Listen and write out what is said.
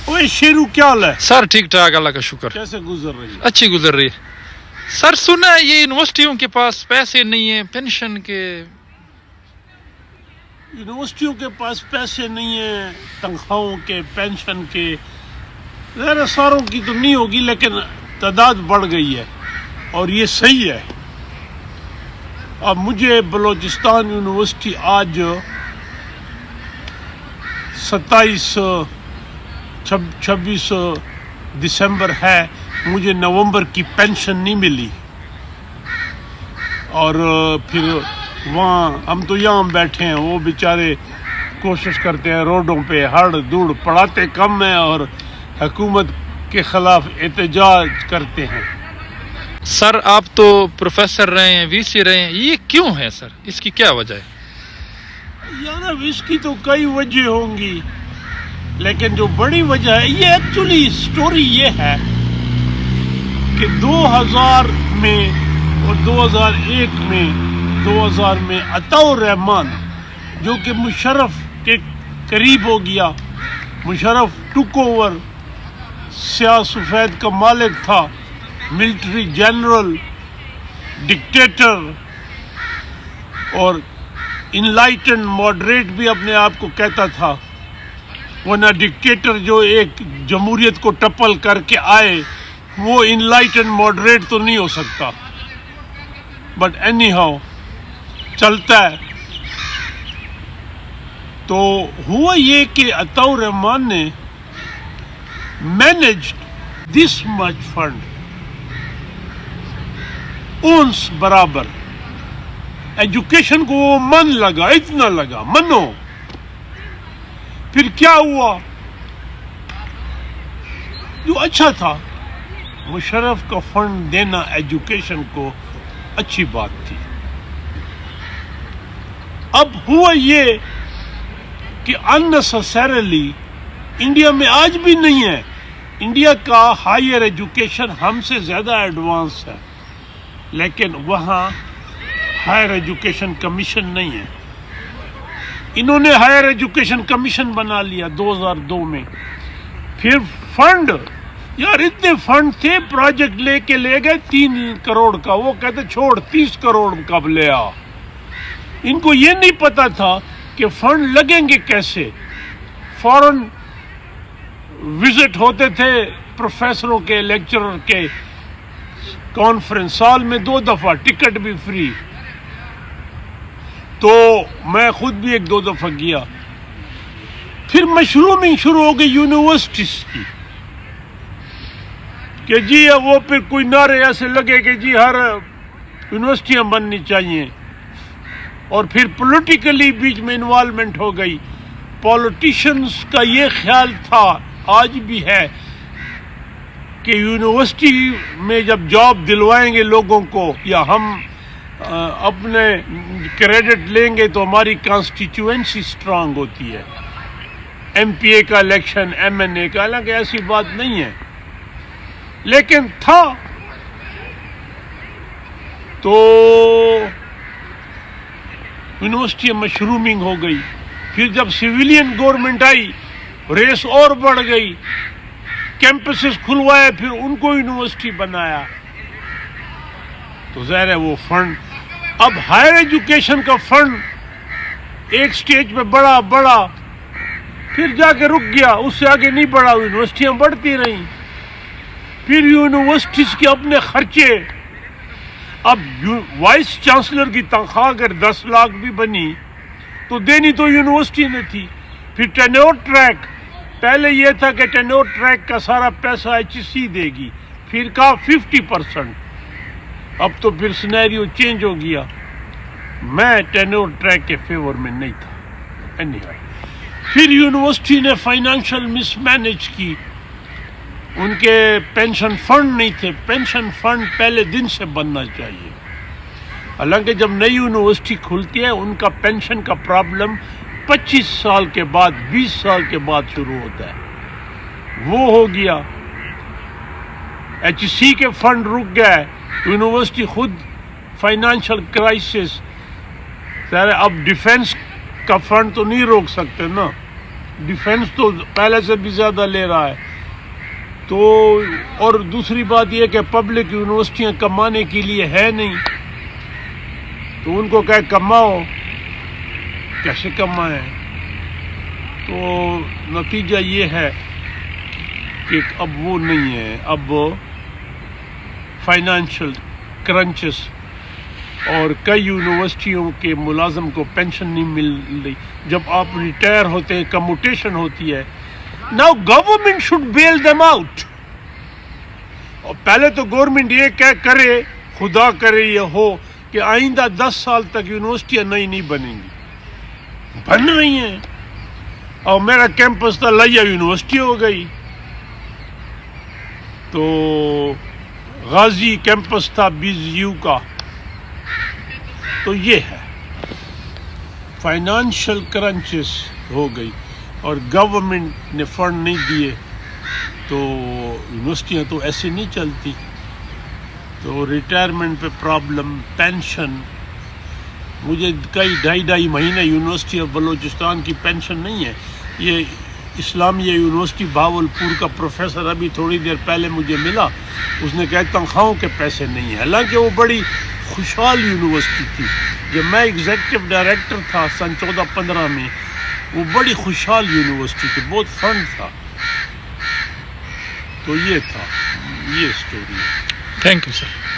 ओए शेरू क्या हाल है सर? ठीक ठाक, अल्लाह का शुक्र। कैसे गुजर रही है अच्छी गुजर रही है सर। सुना है ये यूनिवर्सिटियों के पास पैसे नहीं है पेंशन के। यूनिवर्सिटियों के पास पैसे नहीं है तनख्वाहों के पेंशन के। ज़रा सारों की तो नहीं होगी लेकिन तादाद बढ़ गई है और ये सही है। अब मुझे बलूचिस्तान यूनिवर्सिटी आज 26 दिसंबर है, मुझे नवंबर की पेंशन नहीं मिली। और फिर वहाँ हम तो यहाँ बैठे हैं, वो बेचारे कोशिश करते हैं रोडों पे हड़ दूड़, पढ़ाते कम हैं और हुकूमत के खिलाफ एहतजाज करते हैं। सर आप तो प्रोफेसर रहे हैं, वीसी रहे हैं, ये क्यों है सर? इसकी क्या वजह है? यार इसकी तो कई वजह होंगी लेकिन जो बड़ी वजह है, ये एक्चुअली स्टोरी ये है कि 2000 में और 2001 में अताउर रहमान जो कि मुशर्रफ के करीब हो गया, मुशर्रफ टुक ओवर, स्याह सफेद का मालिक था, मिलिट्री जनरल, डिक्टेटर और इनलाइटेंड मॉडरेट भी अपने आप को कहता था। वो ना डिक्टेटर जो एक जमहूरियत को टप्पल करके आए, वो इनलाइटेंड मॉडरेट तो नहीं हो सकता। बट एनी हाउ चलता है। तो हुआ ये कि अताउर रहमान ने managed this much fund owns बराबर। एजुकेशन को वो मन लगा, इतना लगा मनो। फिर क्या हुआ, जो अच्छा था मुशर्रफ का फंड देना एजुकेशन को अच्छी बात थी। अब हुआ ये कि अननेसेसरीली इंडिया में आज भी नहीं है, इंडिया का हायर एजुकेशन हमसे ज़्यादा एडवांस है लेकिन वहाँ हायर एजुकेशन कमीशन नहीं है। इन्होंने हायर एजुकेशन कमीशन बना लिया 2002 में। फिर फंड, यार इतने फंड थे, प्रोजेक्ट लेके ले गए 3 करोड़ का, वो कहते छोड़ 30 करोड़ कब ले आ। इनको ये नहीं पता था कि फंड लगेंगे कैसे। फॉरेन विजिट होते थे प्रोफेसरों के, लेक्चरर के, कॉन्फ्रेंस साल में 2 दफा, टिकट भी फ्री। तो मैं खुद भी 1-2 दफा गया। फिर मशरूमिंग शुरू हो गई यूनिवर्सिटीज की कि जी वो फिर कोई नारे ऐसे लगे कि जी हर यूनिवर्सिटियां बननी चाहिए। और फिर पॉलिटिकली बीच में इन्वॉल्वमेंट हो गई। पॉलिटिशियंस का ये ख्याल था, आज भी है, कि यूनिवर्सिटी में जब जॉब दिलवाएंगे लोगों को या हम अपने क्रेडिट लेंगे तो हमारी कॉन्स्टिट्यूएंसी स्ट्रांग होती है। एमपीए का इलेक्शन, एमएनए का, हालांकि ऐसी बात नहीं है लेकिन था। तो यूनिवर्सिटी मशरूमिंग हो गई। फिर जब सिविलियन गवर्नमेंट आई, रेस और बढ़ गई, कैंपसेस खुलवाए, फिर उनको यूनिवर्सिटी बनाया। तो ज़ाहिर है वो फंड, अब हायर एजुकेशन का फंड एक स्टेज पे बढ़ा, फिर जाके रुक गया, उससे आगे नहीं बढ़ा। यूनिवर्सिटियां बढ़ती रहीं। फिर यूनिवर्सिटीज के अपने खर्चे। अब वाइस चांसलर की तनख्वाह अगर 10 लाख भी बनी तो देनी तो यूनिवर्सिटी ने थी। फिर टेन्योर ट्रैक, पहले यह था कि टेन्योर ट्रैक का सारा पैसा HEC देगी, फिर कहा 50%। अब तो फिर सिनेरियो चेंज हो गया। मैं टेन्योर ट्रैक के फेवर में नहीं था। एनीहाउ फिर यूनिवर्सिटी ने फाइनेंशियल मिसमैनेज की, उनके पेंशन फंड नहीं थे। पेंशन फंड पहले दिन से बनना चाहिए। हालांकि जब नई यूनिवर्सिटी खुलती है उनका पेंशन का प्रॉब्लम 25 साल के बाद, 20 साल के बाद शुरू होता है। वो हो गया। HEC के फंड रुक गए, यूनिवर्सिटी खुद फाइनेंशियल क्राइसिस। अब डिफेंस का फंड तो नहीं रोक सकते ना, ڈیفینس تو پہلے سے بھی زیادہ لے رہا ہے. تو اور دوسری بات یہ کہ پبلک یونیورسٹیاں کمانے کے لیے ہے نہیں, تو ان کو کہ کماؤ, کیسے کمائیں؟ تو نتیجہ یہ ہے کہ اب وہ نہیں ہے, اب فائنینشیل کرنچز, اور کئی یونیورسٹیوں کے ملازم کو پینشن نہیں مل رہی. جب آپ ریٹائر ہوتے ہیں, کموٹیشن ہوتی ہے, now government should bail them out. اور پہلے تو گورنمنٹ یہ کرے, خدا کرے یہ ہو کہ آئندہ 10 سال تک یونیورسٹیاں نئی نہیں بنیں گی. بن رہی ہیں, اور میرا کیمپس تھا لیا یونیورسٹی ہو گئی. تو غازی کیمپس تھا BZU کا. تو یہ ہے فائنانشل کرنچز ہو گئی, اور گورنمنٹ نے فنڈ نہیں دیے, تو یونیورسٹیاں تو ایسے نہیں چلتی. تو ریٹائرمنٹ پہ پرابلم, پینشن. مجھے کئی 2.5 مہینے یونیورسٹی آف بلوچستان کی پینشن نہیں ہے. یہ اسلامیہ یونیورسٹی بہاولپور کا پروفیسر ابھی تھوڑی دیر پہلے مجھے ملا, اس نے کہا تنخواہوں کے پیسے نہیں ہیں. حالانکہ وہ بڑی خوشحال یونیورسٹی تھی. جب میں ایگزیکٹو ڈائریکٹر تھا سن 14-15 میں, وہ بڑی خوشحال یونیورسٹی تھی, بہت فنڈ تھا. تو یہ تھا, یہ اسٹوری ہے. Thank you sir.